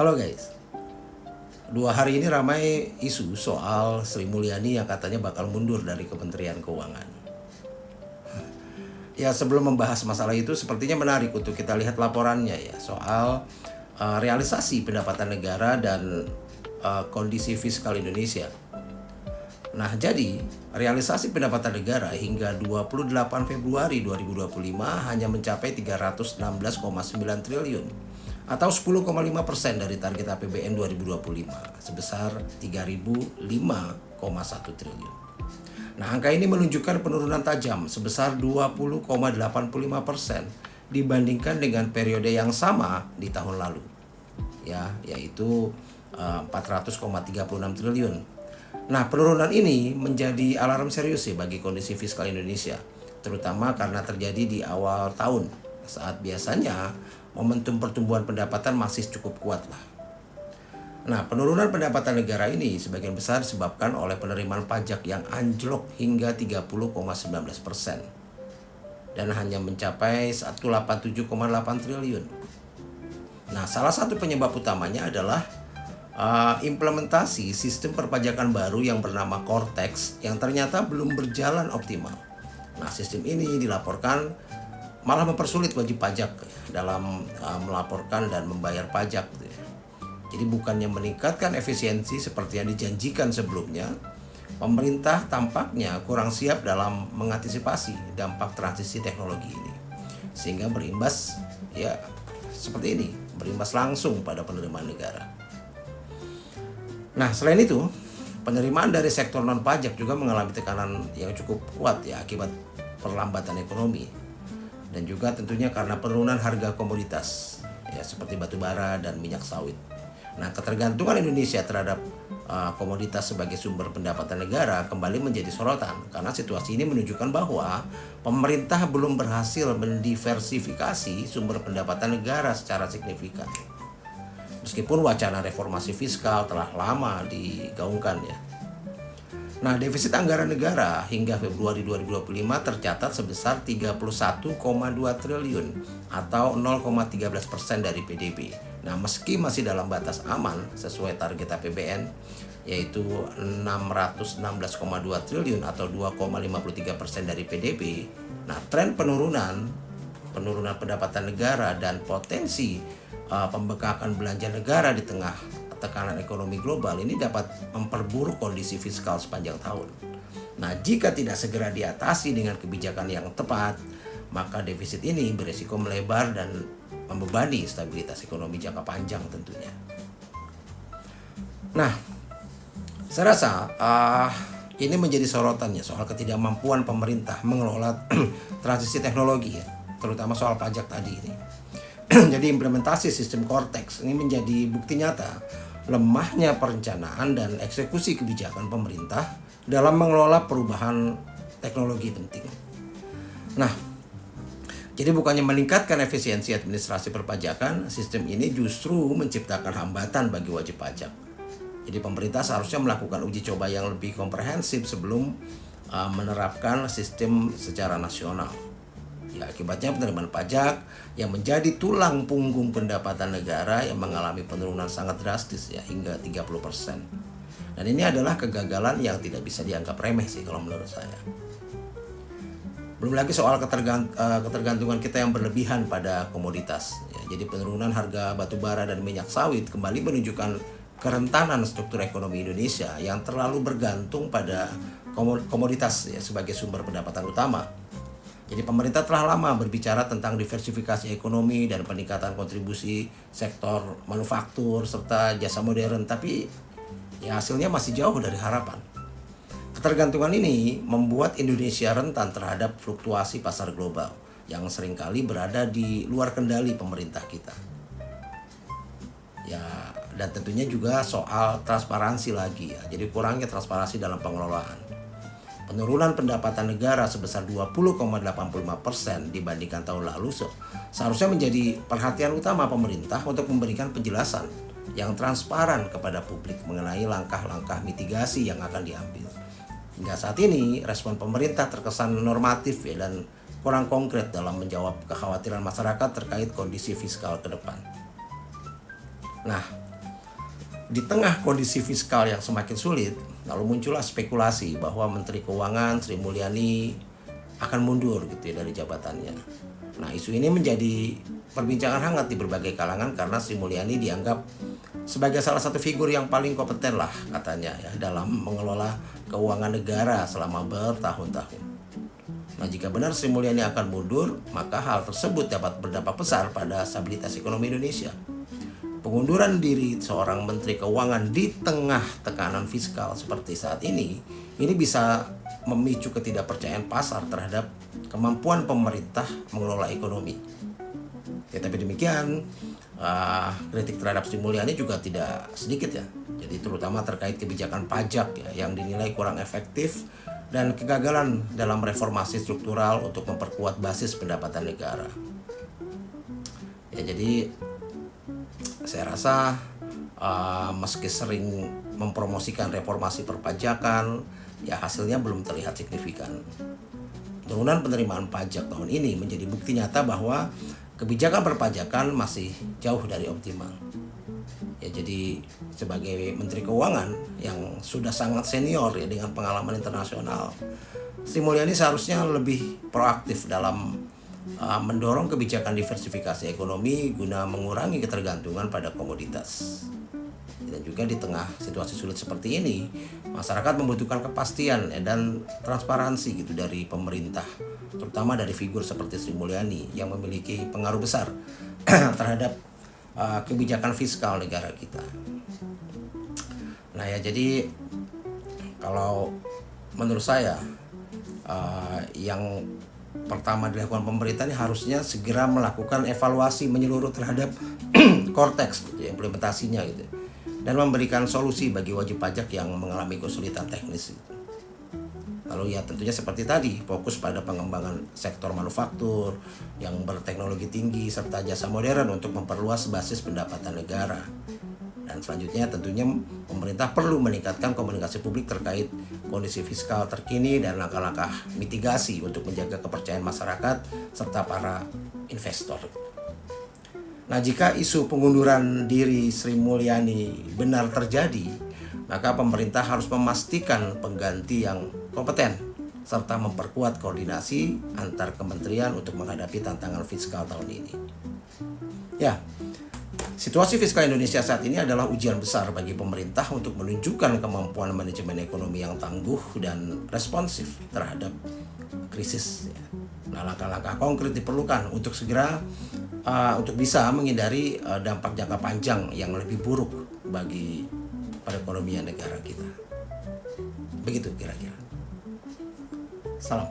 Halo guys, 2 hari ini ramai isu soal Sri Mulyani yang katanya bakal mundur dari Kementerian Keuangan. Ya, sebelum membahas masalah itu sepertinya menarik untuk kita lihat laporannya ya soal realisasi pendapatan negara dan kondisi fiskal Indonesia. Nah, jadi realisasi pendapatan negara hingga 28 Februari 2025 hanya mencapai 316,9 triliun atau 10,5% dari target APBN 2025 sebesar 3.005,1 triliun. Nah, angka ini menunjukkan penurunan tajam sebesar 20,85% dibandingkan dengan periode yang sama di tahun lalu, ya, yaitu 400,36 triliun. Nah, penurunan ini menjadi alarm serius sih bagi kondisi fiskal Indonesia, terutama karena terjadi di awal tahun saat biasanya momentum pertumbuhan pendapatan masih cukup kuat lah. Nah, penurunan pendapatan negara ini sebagian besar disebabkan oleh penerimaan pajak yang anjlok hingga 30,19% dan hanya mencapai 187,8 triliun. Nah, salah satu penyebab utamanya adalah implementasi sistem perpajakan baru yang bernama Cortex yang ternyata belum berjalan optimal. Nah, sistem ini dilaporkan malah mempersulit wajib pajak dalam melaporkan dan membayar pajak. Jadi bukannya meningkatkan efisiensi seperti yang dijanjikan sebelumnya, pemerintah tampaknya kurang siap dalam mengantisipasi dampak transisi teknologi ini. Sehingga berimbas ya seperti ini, berimbas langsung pada penerimaan negara. Nah, selain itu, penerimaan dari sektor non pajak juga mengalami tekanan yang cukup kuat ya akibat perlambatan ekonomi. Dan juga tentunya karena penurunan harga komoditas ya seperti batu bara dan minyak sawit. Nah, ketergantungan Indonesia terhadap komoditas sebagai sumber pendapatan negara kembali menjadi sorotan karena situasi ini menunjukkan bahwa pemerintah belum berhasil mendiversifikasi sumber pendapatan negara secara signifikan. Meskipun wacana reformasi fiskal telah lama digaungkan ya. Nah, defisit anggaran negara hingga Februari 2025 tercatat sebesar 31,2 triliun atau 0,13% dari PDB. Nah, meski masih dalam batas aman sesuai target APBN yaitu 616,2 triliun atau 2,53% dari PDB. Nah, tren penurunan pendapatan negara dan potensi pembengkakan belanja negara di tengah tekanan ekonomi global ini dapat memperburuk kondisi fiskal sepanjang tahun. Nah, jika tidak segera diatasi dengan kebijakan yang tepat, maka defisit ini beresiko melebar dan membebani stabilitas ekonomi jangka panjang tentunya. Nah, saya rasa ini menjadi sorotannya soal ketidakmampuan pemerintah mengelola transisi teknologi ya, terutama soal pajak tadi ini. Jadi implementasi sistem Cortex ini menjadi bukti nyata lemahnya perencanaan dan eksekusi kebijakan pemerintah dalam mengelola perubahan teknologi penting. Nah, jadi bukannya meningkatkan efisiensi administrasi perpajakan, sistem ini justru menciptakan hambatan bagi wajib pajak. Jadi pemerintah seharusnya melakukan uji coba yang lebih komprehensif sebelum menerapkan sistem secara nasional. Ya, akibatnya penerimaan pajak yang menjadi tulang punggung pendapatan negara yang mengalami penurunan sangat drastis ya hingga 30%. Dan ini adalah kegagalan yang tidak bisa dianggap remeh sih kalau menurut saya. Belum lagi soal ketergantungan kita yang berlebihan pada komoditas. Ya, jadi penurunan harga batu bara dan minyak sawit kembali menunjukkan kerentanan struktur ekonomi Indonesia yang terlalu bergantung pada komoditas ya, sebagai sumber pendapatan utama. Jadi pemerintah telah lama berbicara tentang diversifikasi ekonomi dan peningkatan kontribusi sektor manufaktur serta jasa modern, tapi ya hasilnya masih jauh dari harapan. Ketergantungan ini membuat Indonesia rentan terhadap fluktuasi pasar global yang seringkali berada di luar kendali pemerintah kita. Ya, dan tentunya juga soal transparansi lagi ya. Jadi kurangnya transparansi dalam pengelolaan. Penurunan pendapatan negara sebesar 20,85% dibandingkan tahun lalu seharusnya menjadi perhatian utama pemerintah untuk memberikan penjelasan yang transparan kepada publik mengenai langkah-langkah mitigasi yang akan diambil. Hingga saat ini, respon pemerintah terkesan normatif ya, dan kurang konkret dalam menjawab kekhawatiran masyarakat terkait kondisi fiskal ke depan. Nah, Di tengah kondisi fiskal yang semakin sulit, lalu muncullah spekulasi bahwa Menteri Keuangan Sri Mulyani akan mundur gitu ya dari jabatannya. Nah, isu ini menjadi perbincangan hangat di berbagai kalangan karena Sri Mulyani dianggap sebagai salah satu figur yang paling kompeten lah katanya ya dalam mengelola keuangan negara selama bertahun-tahun. Nah, jika benar Sri Mulyani akan mundur, maka hal tersebut dapat berdampak besar pada stabilitas ekonomi Indonesia. Pengunduran diri seorang Menteri Keuangan di tengah tekanan fiskal seperti saat ini bisa memicu ketidakpercayaan pasar terhadap kemampuan pemerintah mengelola ekonomi. Ya, tapi demikian, kritik terhadap Sri Mulyani juga tidak sedikit ya. Jadi terutama terkait kebijakan pajak ya, yang dinilai kurang efektif dan kegagalan dalam reformasi struktural untuk memperkuat basis pendapatan negara. Ya, jadi saya rasa meski sering mempromosikan reformasi perpajakan, ya hasilnya belum terlihat signifikan. Penurunan penerimaan pajak tahun ini menjadi bukti nyata bahwa kebijakan perpajakan masih jauh dari optimal. Ya, jadi sebagai Menteri Keuangan yang sudah sangat senior ya dengan pengalaman internasional, Sri Mulyani seharusnya lebih proaktif dalam mendorong kebijakan diversifikasi ekonomi guna mengurangi ketergantungan pada komoditas. Dan juga di tengah situasi sulit seperti ini, masyarakat membutuhkan kepastian dan transparansi gitu dari pemerintah, terutama dari figur seperti Sri Mulyani yang memiliki pengaruh besar terhadap kebijakan fiskal negara kita. Nah ya, jadi kalau menurut saya yang pertama dilakukan pemerintah ini harusnya segera melakukan evaluasi menyeluruh terhadap Cortex gitu, implementasinya gitu, dan memberikan solusi bagi wajib pajak yang mengalami kesulitan teknis gitu. Lalu ya tentunya seperti tadi, fokus pada pengembangan sektor manufaktur yang berteknologi tinggi serta jasa modern untuk memperluas basis pendapatan negara. Dan selanjutnya tentunya pemerintah perlu meningkatkan komunikasi publik terkait kondisi fiskal terkini dan langkah-langkah mitigasi untuk menjaga kepercayaan masyarakat serta para investor. Nah, jika isu pengunduran diri Sri Mulyani benar terjadi, maka pemerintah harus memastikan pengganti yang kompeten serta memperkuat koordinasi antar kementerian untuk menghadapi tantangan fiskal tahun ini. Ya, situasi fiskal Indonesia saat ini adalah ujian besar bagi pemerintah untuk menunjukkan kemampuan manajemen ekonomi yang tangguh dan responsif terhadap krisis. Nah, langkah-langkah konkret diperlukan untuk segera untuk bisa menghindari dampak jangka panjang yang lebih buruk bagi perekonomian negara kita. Begitu kira-kira. Salam.